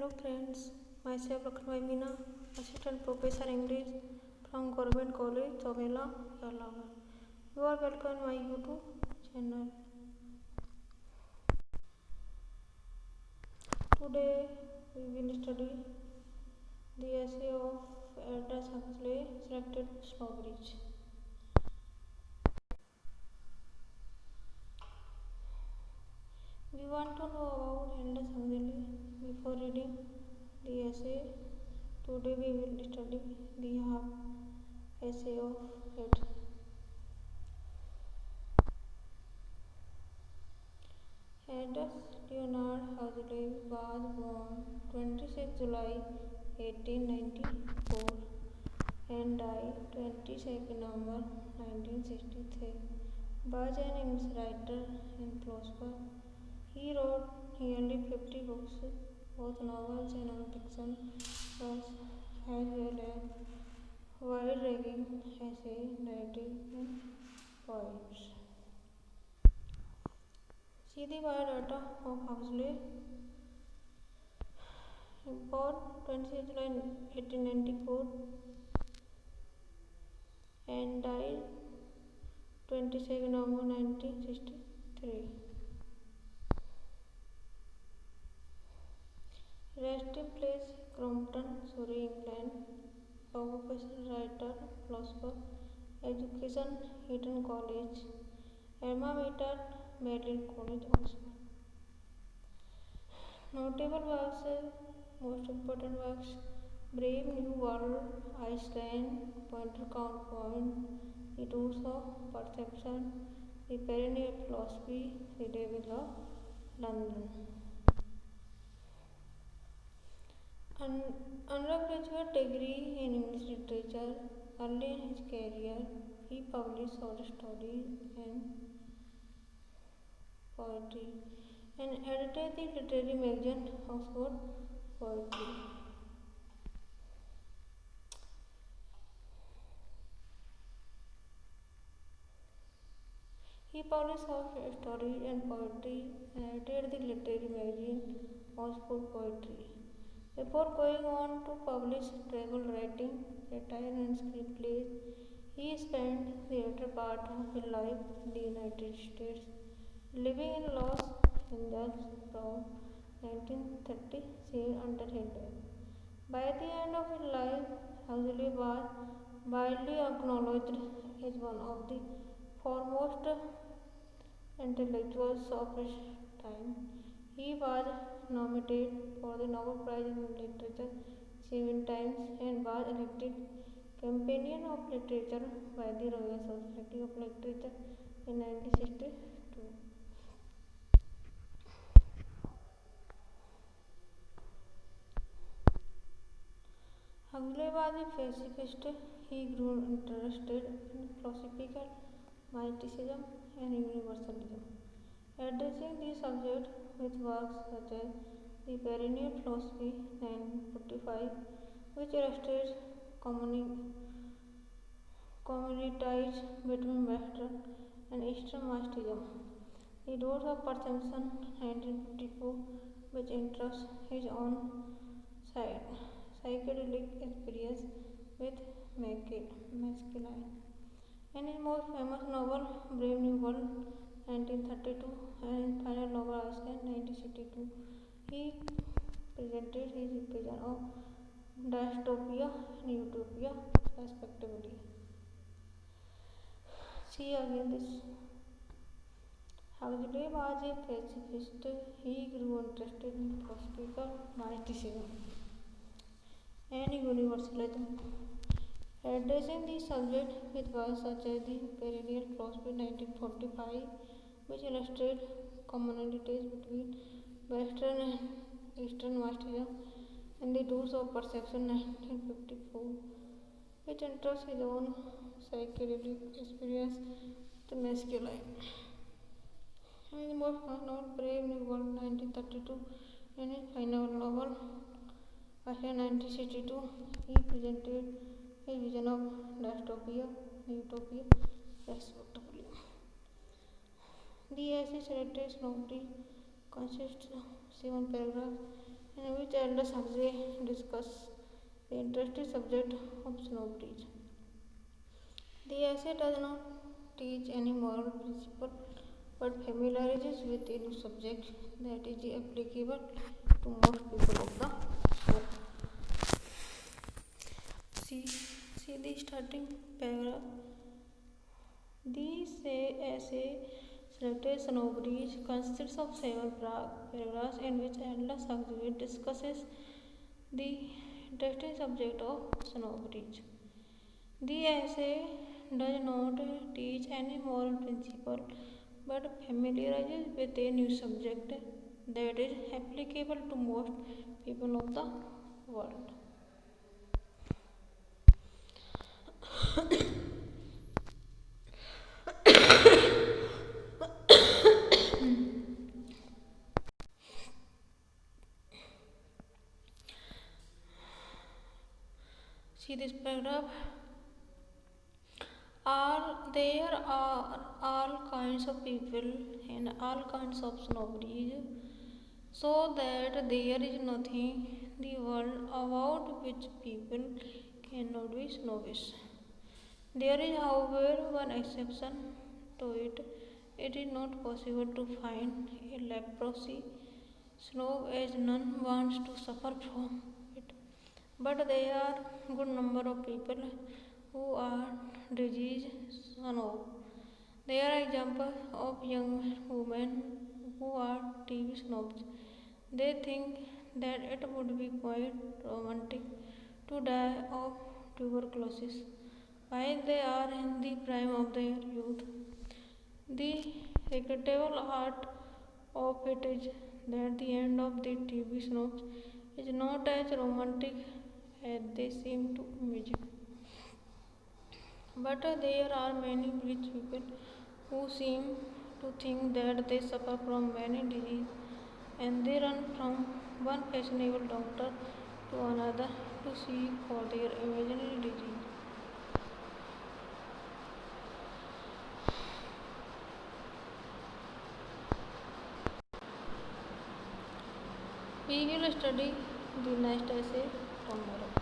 Hello friends, myself Lakshmi Meena, Assistant Professor English from Government College, Chomela, Yalavar. You are welcome to my YouTube channel. Today we will study the essay of Aldous Huxley, Selected Strawberries. We want to know about Aldous Huxley. Before reading the essay, today we will study the half essay of it. Aldous Leonard Huxley was born 26 July 1894 and died 22 November 1963. Was an English writer and philosopher. He wrote nearly 50 books, both novels and non-fiction works, as well as wide-ranging essays, narrative, and poems. See the biodata of Huxley. Born 26 July 1894 and died 22 November 1963. Resting place Crompton, Surrey, England. Occupation writer, philosopher. Education Eton College. Alma Mater Merlin College, Oxford. Notable works, most important works: Brave New World, Iceland, Pointer Counterpoint, The Tools of Perception, The Perennial Philosophy, The Devil of London. Undergraduate degree in English literature. Early in his career, he published short stories and poetry and edited the literary magazine Oxford Poetry. He published short stories and poetry and edited the literary magazine Oxford Poetry. Before going on to publish travel writing, satire and screenplays, he spent the latter part of his life in the United States, living in Los Angeles from 1937 until his death. By the end of his life, Huxley was widely acknowledged as one of the foremost intellectuals of his time. He was nominated for the Nobel Prize in Literature 7 times and was elected Companion of Literature by the Royal Society of Literature in 1962. Huxley was a pacifist. He grew interested in philosophical mysticism and universalism, addressing these subjects with works such as The Perennial Philosophy 1945, which illustrates communities between Western and Eastern mysticism. The Doors of Perception 1954, which interests his own psychedelic experience with mescaline. And his most famous novel, Brave New World 1932, and his final novel, Iceland 1962, he presented his vision of dystopia and utopia respectively. See again this. Huxley was a pacifist. He grew interested in philosophical mysticism and universalism, addressing the subject with works such as The Perennial Philosophy 1945, which illustrates commonalities between Western and Eastern mysticism, and The Doors of Perception 1954, which interests his own psychedelic experience with mescaline. And his most famous novel, Brave New World 1932, and his final novel, Iceland 1962, he presented his vision of dystopia and utopia respectively. The essay selected consists of 7 paragraphs in which Aldous Huxley discusses the interesting subject of snobbery. The essay does not teach any moral principle but familiarizes with a new subject that is applicable to most people of the world. See the starting paragraph. The essay selected snobbery consists of 7 paragraphs in which Aldous Huxley discusses the interesting subject of snobbery. The essay does not teach any moral principle but familiarizes with a new subject that is applicable to most people of the world. See this paragraph. There are all kinds of people and all kinds of snobbery, so that there is nothing in the world about which people cannot be snobbish. There is, however, one exception to it. It is not possible to find a leprosy snob, as none wants to suffer from it. But there are a good number of people who are disease snob. There are examples of young women who are TV snobs. They think that it would be quite romantic to die of tuberculosis while they are in the prime of their youth. The regrettable art of it is that the end of the TV snobs is not as romantic as they seem to imagine. But there are many rich people who seem to think that they suffer from many diseases and they run from one fashionable doctor to another to see for their imaginary disease. We will study the next essay tomorrow.